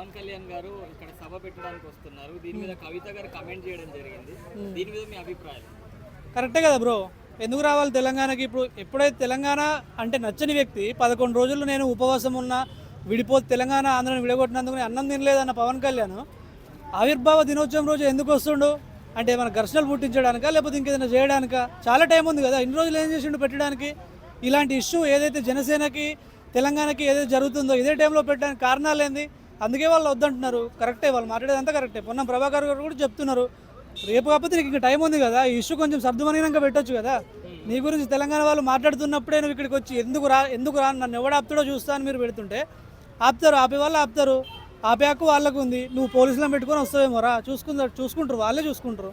పవన్ కళ్యాణ్ గారు ఇక్కడ సభ పెట్టడానికి వస్తున్నారు. దీని మీద కవిత గారు కమెంట్ చేయడం జరిగింది. దీని మీద మీ అభిప్రాయం? కరెక్టే కదా బ్రో. ఎందుకు రావాలి తెలంగాణకి? ఇప్పుడు ఎప్పుడైతే తెలంగాణ అంటే నచ్చని వ్యక్తి 11 రోజులు నేను ఉపవాసం ఉన్నా, విడిపోతే తెలంగాణ ఆంధ్రను విడగొట్టినందుకు నేను అన్నం తినలేదన్న పవన్ కళ్యాణ్ ఆవిర్భావ దినోత్సవం రోజు ఎందుకు వస్తుండు? అంటే మన ఘర్షణలు పుట్టించడానికా లేకపోతే ఇంకేదైనా చేయడానికా? చాలా టైం ఉంది కదా, ఇన్ని రోజులు ఏం చేసిండు పెట్టడానికి? ఇలాంటి ఇష్యూ ఏదైతే జనసేనకి తెలంగాణకి ఏదైతే జరుగుతుందో ఇదే టైంలో పెట్టడానికి కారణాలు ఏంది? అందుకే వాళ్ళు వద్దంటున్నారు. కరెక్టే, వాళ్ళు మాట్లాడేదంతా కరెక్టే. పొన్నం ప్రభాకర్ గారు కూడా చెప్తున్నారు, రేపు కాకపోతే నీకు ఇంకా టైం ఉంది కదా, ఈ ఇష్యూ కొంచెం సర్దుమనినాక పెట్టొచ్చు కదా. నీ గురించి తెలంగాణ వాళ్ళు మాట్లాడుతున్నప్పుడే నువ్వు ఇక్కడికి వచ్చి ఎందుకు రా నన్ను ఎవడు ఆపుతాడో చూస్తా అని మీరు పెడుతుంటే ఆపుతారు, ఆపే వాళ్ళు ఆపుతారు. ఆపే హక్కు వాళ్ళకు ఉంది. నువ్వు పోలీసులను పెట్టుకొని వస్తావేమో రా, చూసుకుంటారు, వాళ్ళే చూసుకుంటారు.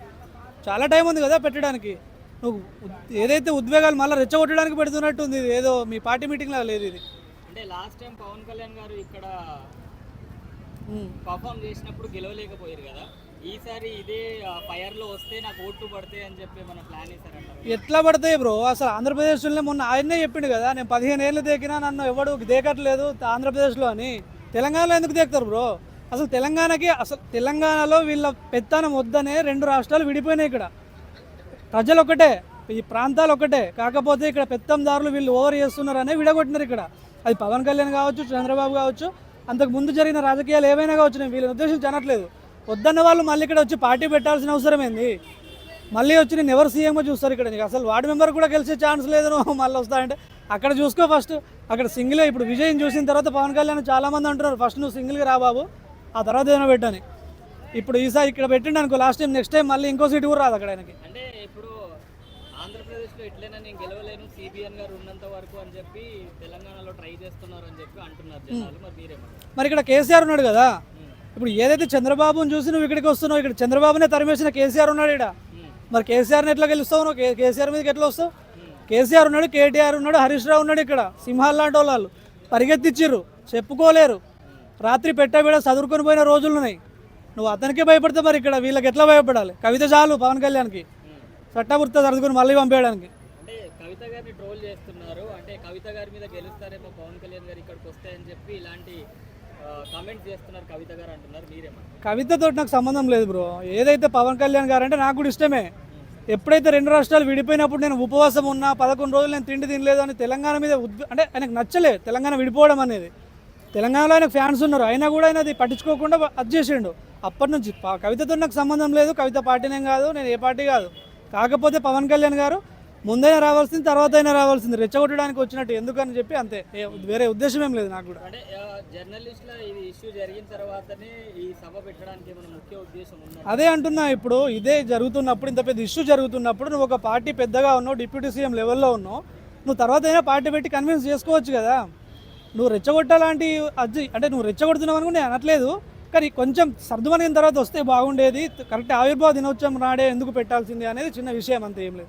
చాలా టైం ఉంది కదా పెట్టడానికి. నువ్వు ఏదైతే ఉద్వేగాలు మళ్ళీ రెచ్చగొట్టడానికి పెడుతున్నట్టు ఉంది, ఏదో మీ పార్టీ మీటింగ్లా లేదు ఇది. అంటే లాస్ట్ టైం పవన్ కళ్యాణ్ గారు ఇక్కడ పర్ఫామ్ చేసినప్పుడు గెలవలేకపోయారు కదా, ఈసారి ఇదే ఫైర్ లో వస్తే నాకు ఓట్లు పడతాయి అని చెప్పి మన ప్లాన్ వేసారంటారు. ఎట్లా పడతాయి బ్రో? అసలు ఆంధ్రప్రదేశ్లోనే మొన్న ఆయనే చెప్పిండు కదా, నేను 15 ఏళ్ళు దేకినా నన్ను ఎవడు దేకట్లేదు ఆంధ్రప్రదేశ్లో అని. తెలంగాణలో ఎందుకు దేకుతారు బ్రో? అసలు తెలంగాణలో వీళ్ళ పెత్తనం వద్దనే 2 రాష్ట్రాలు విడిపోయినాయి. ఇక్కడ ప్రజలు ఒకటే, ఈ ప్రాంతాలు ఒకటే, కాకపోతే ఇక్కడ పెత్తందారులు వీళ్ళు ఓవర్ చేస్తున్నారనే విడగొట్టినారు ఇక్కడ. అది పవన్ కళ్యాణ్ కావచ్చు, చంద్రబాబు కావచ్చు, అంతకు ముందు జరిగిన రాజకీయాలు ఏవైనా కావచ్చు, నేను వీళ్ళని ఉద్దేశించి అనట్లేదు. వద్దన్న వాళ్ళు మళ్ళీ ఇక్కడ వచ్చి పార్టీ పెట్టాల్సిన అవసరం ఏంది? మళ్ళీ వచ్చి నేను ఎవరు సీఎంగా చూస్తారు ఇక్కడ? నీకు అసలు వార్డు మెంబర్ కూడా గెలిచే ఛాన్స్ లేదు, నువ్వు మళ్ళీ వస్తాయంటే అక్కడ చూసుకో ఫస్ట్. అక్కడ సింగిలే. ఇప్పుడు విజయం చూసిన తర్వాత పవన్ కళ్యాణ్ చాలామంది అంటున్నారు, ఫస్ట్ నువ్వు సింగిల్గా రా బాబు, ఆ తర్వాత ఏమైనా పెట్టని. ఇప్పుడు ఈసారి ఇక్కడ పెట్టిండు అనుకో, లాస్ట్ టైం నెక్స్ట్ టైం మళ్ళీ ఇంకో సీటు కూడా రాదు అక్కడ ఆయనకి. అంటే ఇప్పుడు ఆంధ్రప్రదేశ్లో ఎట్లయినా నేను గెలవలేను సిబిఎన్ గారు ఉన్నంత వరకు అని చెప్పి తెలంగాణలో ట్రై చేస్తున్నారు అని చెప్పి అంటున్నారు జనాలు. మరి మీరేమంటారు? మరి ఇక్కడ కేసీఆర్ ఉన్నాడు కదా, ఇప్పుడు ఏదైతే చంద్రబాబుని చూసి నువ్వు ఇక్కడికి వస్తున్నావు, ఇక్కడ చంద్రబాబునే తరిమేసిన కేసీఆర్ ఉన్నాడు ఇక్కడ. మరి కేసీఆర్ని ఎట్లా గెలుస్తావు నువ్వు? కేసీఆర్ మీదకి ఎట్లా వస్తావు? కేసీఆర్ ఉన్నాడు, కేటీఆర్ ఉన్నాడు, హరీష్ రావు ఉన్నాడు. ఇక్కడ సింహాలు లాంటి వాళ్ళు పరిగెత్తిచ్చిర్రు, చెప్పుకోలేరు. రాత్రి పెట్టబెడ చదువుకొని పోయిన రోజులు ఉన్నాయి. నువ్వు అతనికే భయపడితే మరి ఇక్కడ వీళ్ళకి ఎట్లా భయపడాలి? కవిత చాలు పవన్ కళ్యాణ్కి చట్టబుర్త సర్దుకొని మళ్ళీ పంపేయడానికి. అంటే కవిత గారిని ట్రోల్ చేస్తున్నారు, అంటే కవిత గారి మీద గెలుస్తారేమో పవన్ కళ్యాణ్ గారు ఇక్కడికి వస్తాయని చెప్పి ఇలాంటి కామెంట్స్ చేస్తున్నారు కవిత గారు అంటున్నారు. మీరేమన్నా? కవితతో నాకు సంబంధం లేదు బ్రో. ఏదైతే పవన్ కళ్యాణ్ గారు అంటే నాకు కూడా ఇష్టమే. ఎప్పుడైతే 2 రాష్ట్రాలు విడిపోయినప్పుడు నేను ఉపవాసం ఉన్నా, 11 రోజులు నేను తిండి తినలేదు అని తెలంగాణ మీద అంటే ఆయనకు నచ్చలేదు తెలంగాణ విడిపోవడం అనేది. తెలంగాణలో ఆయనకు ఫ్యాన్స్ ఉన్నారు, అయినా కూడా ఆయన అది పట్టించుకోకుండా అది చేసిండు. అప్పటి నుంచి కవితతో నాకు సంబంధం లేదు. కవిత పార్టీనేం కాదు, నేను ఏ పార్టీ కాదు. కాకపోతే పవన్ కళ్యాణ్ గారు ముందైనా రావాల్సింది, తర్వాత అయినా రావాల్సింది, రెచ్చగొట్టడానికి వచ్చినట్టు ఎందుకని చెప్పి అంతే, వేరే ఉద్దేశం ఏం లేదు నాకు కూడా. అంటే జర్నలిస్టుల ఇది ఇష్యూ జరిగిన తర్వాతనే ఈ సభ పెట్టడానికి ఏమైనా ముఖ్య ఉద్దేశం ఉందా? అదే అంటున్నా. ఇప్పుడు ఇదే జరుగుతున్నప్పుడు, ఇంత పెద్ద ఇష్యూ జరుగుతున్నప్పుడు నువ్వు ఒక పార్టీ పెద్దగా ఉన్నావు, డిప్యూటీ సీఎం లెవెల్లో ఉన్నావు, నువ్వు తర్వాత అయినా పార్టీ పెట్టి కన్విన్స్ చేసుకోవచ్చు కదా. నువ్వు రెచ్చగొట్టాలంటే అంటే నువ్వు రెచ్చగొడుతున్నావు అనుకుంటే నేను అనట్లేదు, కానీ కొంచెం సర్దుమనిన తర్వాత వస్తే బాగుండేది. కరెక్ట్ ఆవిర్భావ దినోత్సవం నాడే ఎందుకు పెట్టాల్సింది అనేది చిన్న విషయం, అంతే, ఏం లేదు.